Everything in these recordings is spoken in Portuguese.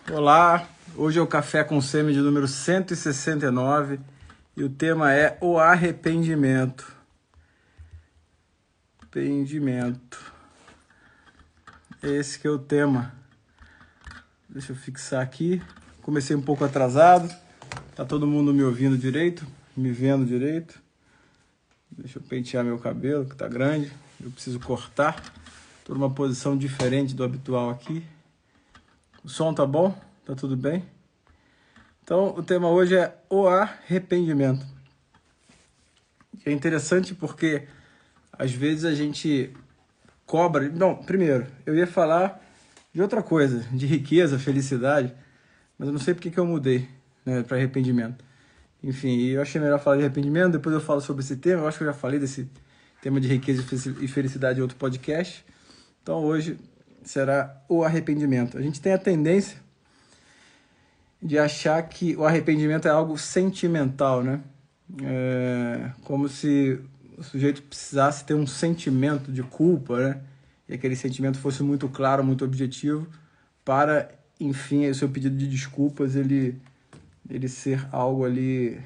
Olá, hoje é o Café com Semi de número 169 e o tema é o arrependimento. Esse que é o tema. Deixa eu fixar aqui. Comecei um pouco atrasado. Tá todo mundo me ouvindo direito? Me vendo direito? Deixa eu pentear meu cabelo, que tá grande. Eu preciso cortar. Tô numa posição diferente do habitual aqui. O som tá bom? Tá tudo bem? Então, o tema hoje é o arrependimento. É interessante porque, às vezes, a gente cobra... Não, primeiro, eu ia falar de outra coisa, de riqueza, felicidade, mas eu não sei porque que eu mudei, né, para arrependimento. Enfim, eu achei melhor falar de arrependimento, depois eu falo sobre esse tema. Eu acho que eu já falei desse tema de riqueza e felicidade em outro podcast. Então, hoje será o arrependimento. A gente tem a tendência de achar que o arrependimento é algo sentimental, né? Como se o sujeito precisasse ter um sentimento de culpa, né? E aquele sentimento fosse muito claro, muito objetivo, para, enfim, o seu pedido de desculpas ele ser algo ali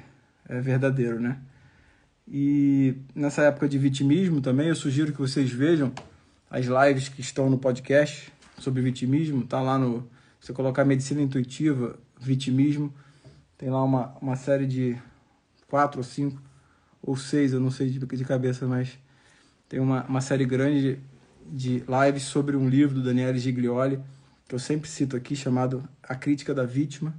verdadeiro, né? E nessa época de vitimismo também, eu sugiro que vocês vejam as lives que estão no podcast sobre vitimismo. Tá lá no... Você colocar medicina intuitiva, vitimismo, tem lá uma série de 4 ou 5 ou 6, eu não sei de cabeça, mas tem uma série grande de lives sobre um livro do Daniele Giglioli, que eu sempre cito aqui, chamado A Crítica da Vítima,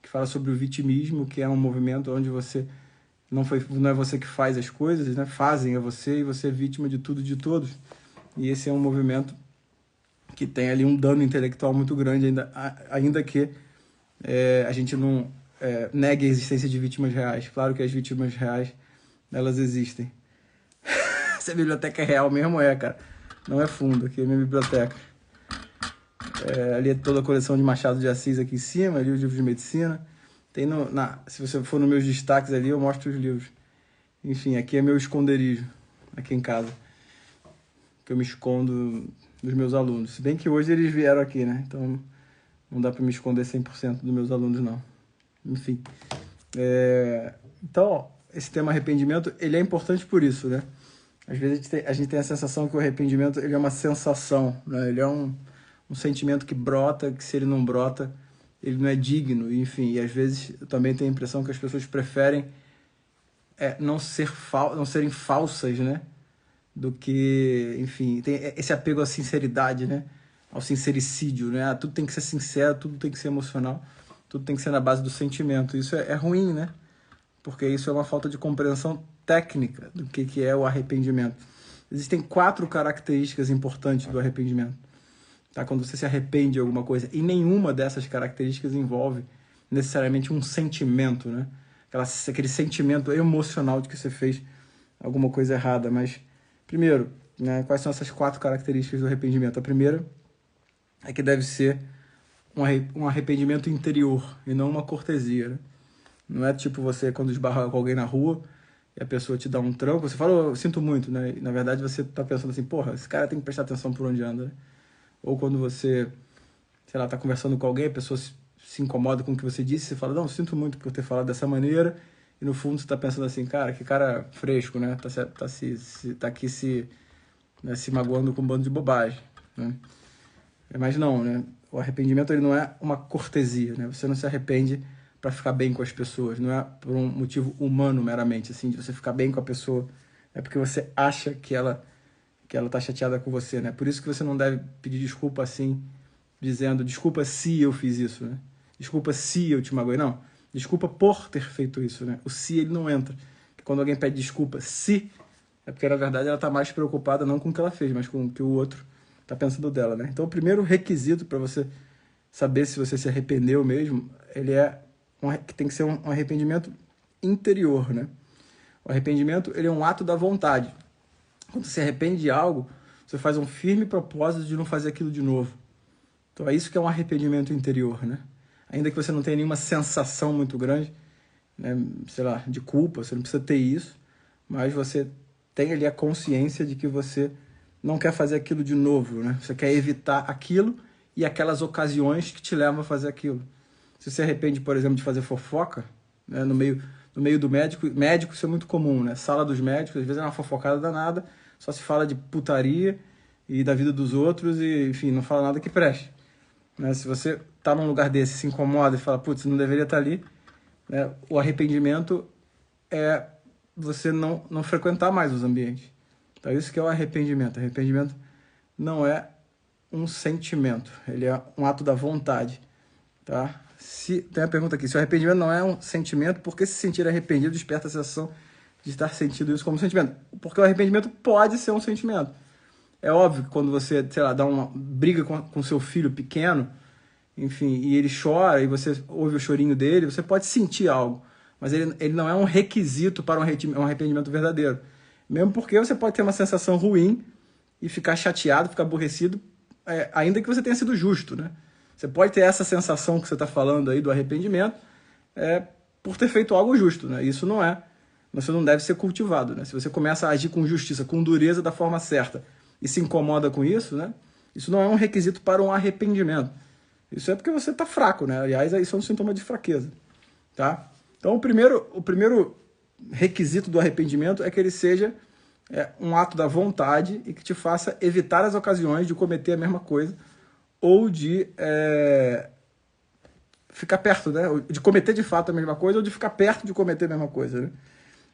que fala sobre o vitimismo, que é um movimento onde você não é você que faz as coisas, né? Fazem a você, e você é vítima de tudo e de todos. E esse é um movimento que tem ali um dano intelectual muito grande, ainda que a gente não negue a existência de vítimas reais. Claro que as vítimas reais, elas existem. Se a biblioteca é real mesmo, cara. Não é fundo, aqui é a minha biblioteca. Ali é toda a coleção de Machado de Assis aqui em cima, ali os livros de medicina. Tem se você for nos meus destaques ali, eu mostro os livros. Enfim, aqui é meu esconderijo, aqui em casa. Que eu me escondo dos meus alunos. Se bem que hoje eles vieram aqui, né? Então não dá para me esconder 100% dos meus alunos, não. Enfim. Então, esse tema arrependimento, ele é importante por isso, né? Às vezes a gente tem a sensação que o arrependimento ele é uma sensação, né? Ele é um sentimento que brota, que se ele não brota, ele não é digno, enfim. E às vezes eu também tenho a impressão que as pessoas preferem não serem falsas, né? Do que, enfim, tem esse apego à sinceridade, né? Ao sincericídio, né? Tudo tem que ser sincero, tudo tem que ser emocional, tudo tem que ser na base do sentimento. Isso é ruim, né? Porque isso é uma falta de compreensão técnica do que é o arrependimento. Existem 4 características importantes do arrependimento. Tá? Quando você se arrepende de alguma coisa, e nenhuma dessas características envolve necessariamente um sentimento, né? Aquele sentimento emocional de que você fez alguma coisa errada. Mas, primeiro, né, quais são essas 4 características do arrependimento? A primeira é que deve ser um arrependimento interior e não uma cortesia, né? Não é tipo você, quando esbarra com alguém na rua e a pessoa te dá um tranco, você fala, eu sinto muito, né? E, na verdade, você tá pensando assim, porra, esse cara tem que prestar atenção por onde anda, né? Ou quando você, sei lá, tá conversando com alguém, a pessoa se incomoda com o que você disse, você fala, não, sinto muito por ter falado dessa maneira, e no fundo você tá pensando assim, cara, que cara fresco, né? Tá aqui se magoando com um bando de bobagem, né? Mas não, né? O arrependimento ele não é uma cortesia, né? Você não se arrepende para ficar bem com as pessoas, não é por um motivo humano meramente, assim, de você ficar bem com a pessoa, é porque você acha que ela tá chateada com você, né? Por isso que você não deve pedir desculpa assim, dizendo desculpa se eu fiz isso, né? Desculpa se eu te magoei, não. Desculpa por ter feito isso, né? O se ele não entra. Quando alguém pede desculpa se, é porque na verdade ela tá mais preocupada não com o que ela fez, mas com o que o outro tá pensando dela, né? Então o primeiro requisito para você saber se você se arrependeu mesmo, ele que tem que ser um arrependimento interior, né? O arrependimento, ele é um ato da vontade. Quando você se arrepende de algo, você faz um firme propósito de não fazer aquilo de novo. Então é isso que é um arrependimento interior, né? Ainda que você não tenha nenhuma sensação muito grande, né, sei lá, de culpa, você não precisa ter isso, mas você tem ali a consciência de que você não quer fazer aquilo de novo, né? Você quer evitar aquilo e aquelas ocasiões que te levam a fazer aquilo. Se você se arrepende, por exemplo, de fazer fofoca, né, no meio do médico isso é muito comum, né? Sala dos médicos, às vezes é uma fofocada danada, só se fala de putaria e da vida dos outros e, enfim, não fala nada que preste. Né? Se você tá num lugar desse, se incomoda e fala, putz, não deveria estar ali, né? O arrependimento é você não frequentar mais os ambientes. Então, isso que é o arrependimento. Arrependimento não é um sentimento, ele é um ato da vontade, tá? Tem a pergunta aqui, se o arrependimento não é um sentimento, por que se sentir arrependido desperta a sensação de estar sentindo isso como sentimento? Porque o arrependimento pode ser um sentimento. É óbvio que quando você, sei lá, dá uma briga com seu filho pequeno, enfim, e ele chora e você ouve o chorinho dele, você pode sentir algo, mas ele não é um requisito para um arrependimento verdadeiro. Mesmo porque você pode ter uma sensação ruim e ficar chateado, ficar aborrecido, ainda que você tenha sido justo, né? Você pode ter essa sensação que você está falando aí do arrependimento por ter feito algo justo, né? Isso você não deve ser cultivado, né? Se você começa a agir com justiça, com dureza, da forma certa, e se incomoda com isso, né? Isso não é um requisito para um arrependimento. Isso é porque você está fraco, né? Aliás, isso é um sintoma de fraqueza, tá? Então, o primeiro requisito do arrependimento é que ele seja um ato da vontade e que te faça evitar as ocasiões de cometer a mesma coisa ou de ficar perto, né? De cometer de fato a mesma coisa ou de ficar perto de cometer a mesma coisa, né?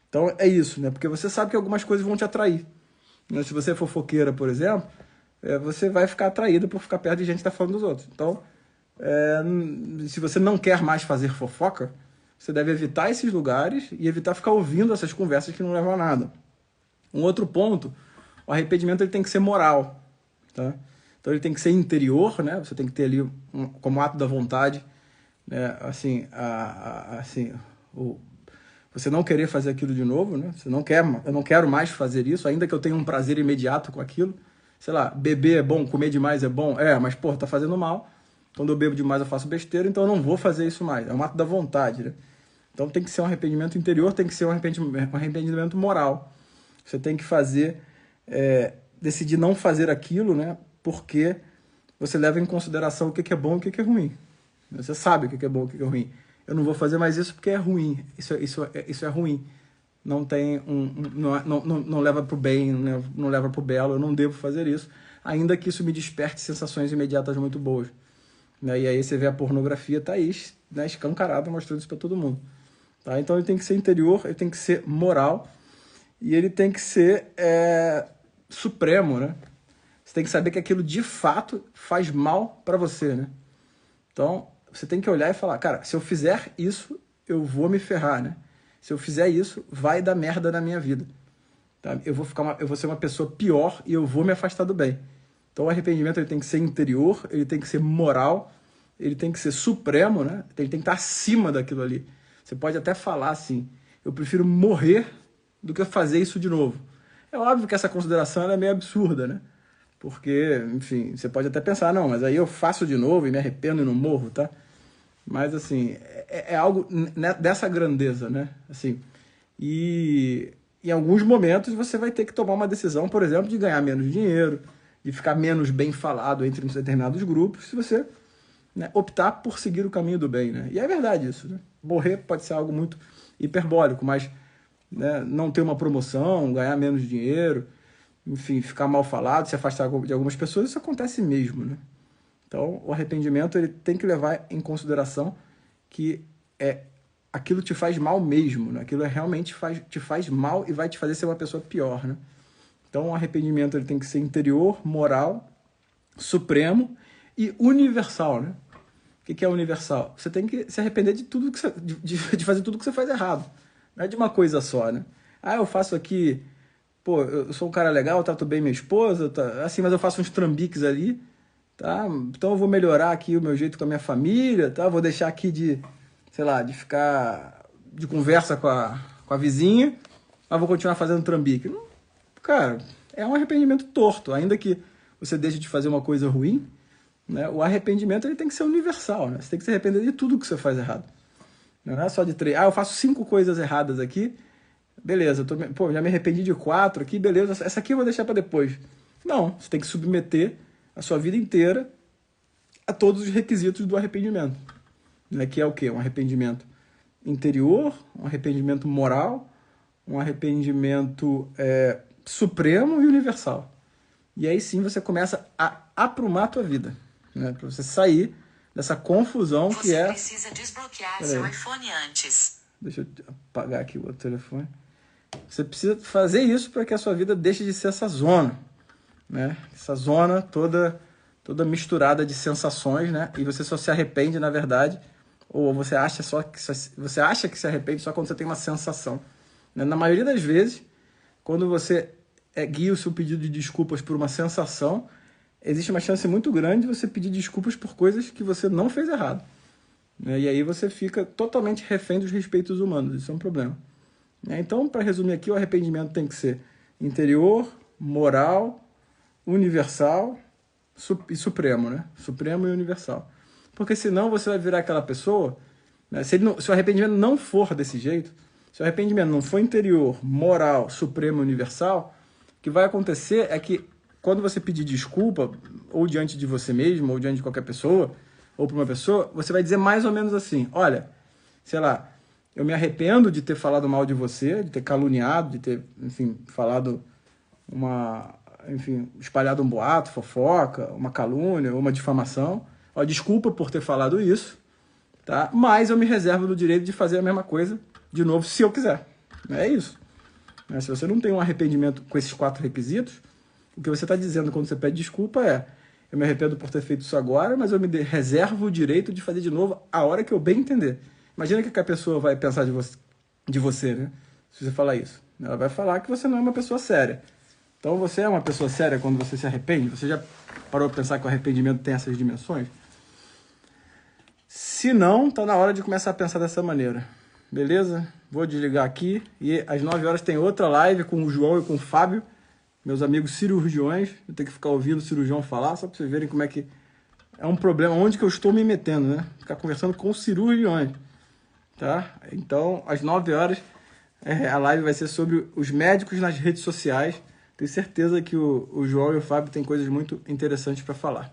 Então, é isso, né? Porque você sabe que algumas coisas vão te atrair. Se você é fofoqueira, por exemplo, você vai ficar atraído por ficar perto de gente que está falando dos outros. Então, se você não quer mais fazer fofoca, você deve evitar esses lugares e evitar ficar ouvindo essas conversas que não levam a nada. Um outro ponto, o arrependimento ele tem que ser moral, tá? Então ele tem que ser interior, né? Você tem que ter ali como ato da vontade, né? Assim, você não querer fazer aquilo de novo, né? Eu não quero mais fazer isso, ainda que eu tenha um prazer imediato com aquilo. Sei lá, beber é bom, comer demais é bom, mas pô, tá fazendo mal. Quando eu bebo demais eu faço besteira, então eu não vou fazer isso mais. É um ato da vontade, né? Então tem que ser um arrependimento interior, tem que ser um arrependimento moral. Você tem que decidir não fazer aquilo, né? Porque você leva em consideração o que é bom e o que é ruim. Você sabe o que é bom e o que é ruim. Eu não vou fazer mais isso porque é ruim. Isso é ruim. Não tem não leva para o bem, não leva para o belo. Eu não devo fazer isso, ainda que isso me desperte sensações imediatas muito boas. Né? E aí você vê a pornografia, tá aí, né, escancarada, mostrando isso para todo mundo. Tá? Então ele tem que ser interior, ele tem que ser moral e ele tem que ser supremo, né? Você tem que saber que aquilo de fato faz mal para você, né? Então você tem que olhar e falar, cara, se eu fizer isso, eu vou me ferrar, né? Se eu fizer isso, vai dar merda na minha vida. Tá? Eu vou ser uma pessoa pior e eu vou me afastar do bem. Então o arrependimento ele tem que ser interior, ele tem que ser moral, ele tem que ser supremo, né? Ele tem que estar acima daquilo ali. Você pode até falar assim, eu prefiro morrer do que fazer isso de novo. É óbvio que essa consideração ela é meio absurda, né? Porque, enfim, você pode até pensar, não, mas aí eu faço de novo e me arrependo e não morro, tá? Mas, assim, é algo dessa grandeza, né? Assim, e em alguns momentos você vai ter que tomar uma decisão, por exemplo, de ganhar menos dinheiro, de ficar menos bem falado entre determinados grupos, se você, né, optar por seguir o caminho do bem, né? E é verdade isso, né? Morrer pode ser algo muito hiperbólico, mas, né, não ter uma promoção, ganhar menos dinheiro, enfim, ficar mal falado, se afastar de algumas pessoas, isso acontece mesmo, né? Então, o arrependimento ele tem que levar em consideração que aquilo te faz mal mesmo, né? Aquilo realmente te faz mal e vai te fazer ser uma pessoa pior, né? Então, o arrependimento ele tem que ser interior, moral, supremo e universal, né? O que é universal? Você tem que se arrepender de tudo de fazer tudo que você faz errado. Não é de uma coisa só, né? Eu faço aqui, pô, eu sou um cara legal, eu trato bem minha esposa, assim, mas eu faço uns trambiques ali, tá? Então eu vou melhorar aqui o meu jeito com a minha família, tá? Vou deixar aqui de ficar de conversa com a vizinha, mas vou continuar fazendo trambique. Cara, é um arrependimento torto, ainda que você deixe de fazer uma coisa ruim, né? O arrependimento ele tem que ser universal, né? Você tem que se arrepender de tudo que você faz errado. Não é só de 3. Eu faço 5 coisas erradas aqui, beleza, já me arrependi de 4 aqui, beleza, essa aqui eu vou deixar para depois. Não, você tem que submeter a sua vida inteira a todos os requisitos do arrependimento, né? Que é o quê? Um arrependimento interior, um arrependimento moral, um arrependimento supremo e universal. E aí sim você começa a aprumar a tua vida, né? Para você sair dessa confusão que Você é... precisa desbloquear seu iPhone antes. Deixa eu apagar aqui o outro telefone. Você precisa fazer isso para que a sua vida deixe de ser essa zona, né? Essa zona toda misturada de sensações, né? E você só se arrepende, na verdade, ou você acha que se arrepende só quando você tem uma sensação, né? Na maioria das vezes, quando você guia o seu pedido de desculpas por uma sensação, existe uma chance muito grande de você pedir desculpas por coisas que você não fez errado, né? E aí você fica totalmente refém dos respeitos humanos. Isso é um problema. Então, para resumir aqui, o arrependimento tem que ser interior, moral, universal e supremo, né? Supremo e universal. Porque senão você vai virar aquela pessoa, né? Se o arrependimento não for desse jeito, se o arrependimento não for interior, moral, supremo e universal, o que vai acontecer é que quando você pedir desculpa, ou diante de você mesmo, ou diante de qualquer pessoa, ou para uma pessoa, você vai dizer mais ou menos assim: olha, sei lá, eu me arrependo de ter falado mal de você, de ter caluniado, de ter, enfim, espalhado um boato, fofoca, uma calúnia, ou uma difamação. Ó, desculpa por ter falado isso, tá? Mas eu me reservo do direito de fazer a mesma coisa de novo, se eu quiser. É isso. Se você não tem um arrependimento com esses 4 requisitos, o que você está dizendo quando você pede desculpa é: eu me arrependo por ter feito isso agora, mas eu me reservo o direito de fazer de novo a hora que eu bem entender. Imagina o que a pessoa vai pensar de você, né? Se você falar isso. Ela vai falar que você não é uma pessoa séria. Então você é uma pessoa séria quando você se arrepende? Você já parou para pensar que o arrependimento tem essas dimensões? Se não, tá na hora de começar a pensar dessa maneira. Beleza? Vou desligar aqui e às 9 horas tem outra live com o João e com o Fábio, meus amigos cirurgiões. Vou ter que ficar ouvindo o cirurgião falar, só para vocês verem como é que é um problema, onde que eu estou me metendo, né? Ficar conversando com os cirurgiões, tá? Então, às 9 horas, a live vai ser sobre os médicos nas redes sociais. Tenho certeza que o João e o Fábio têm coisas muito interessantes para falar.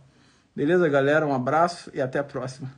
Beleza, galera? Um abraço e até a próxima.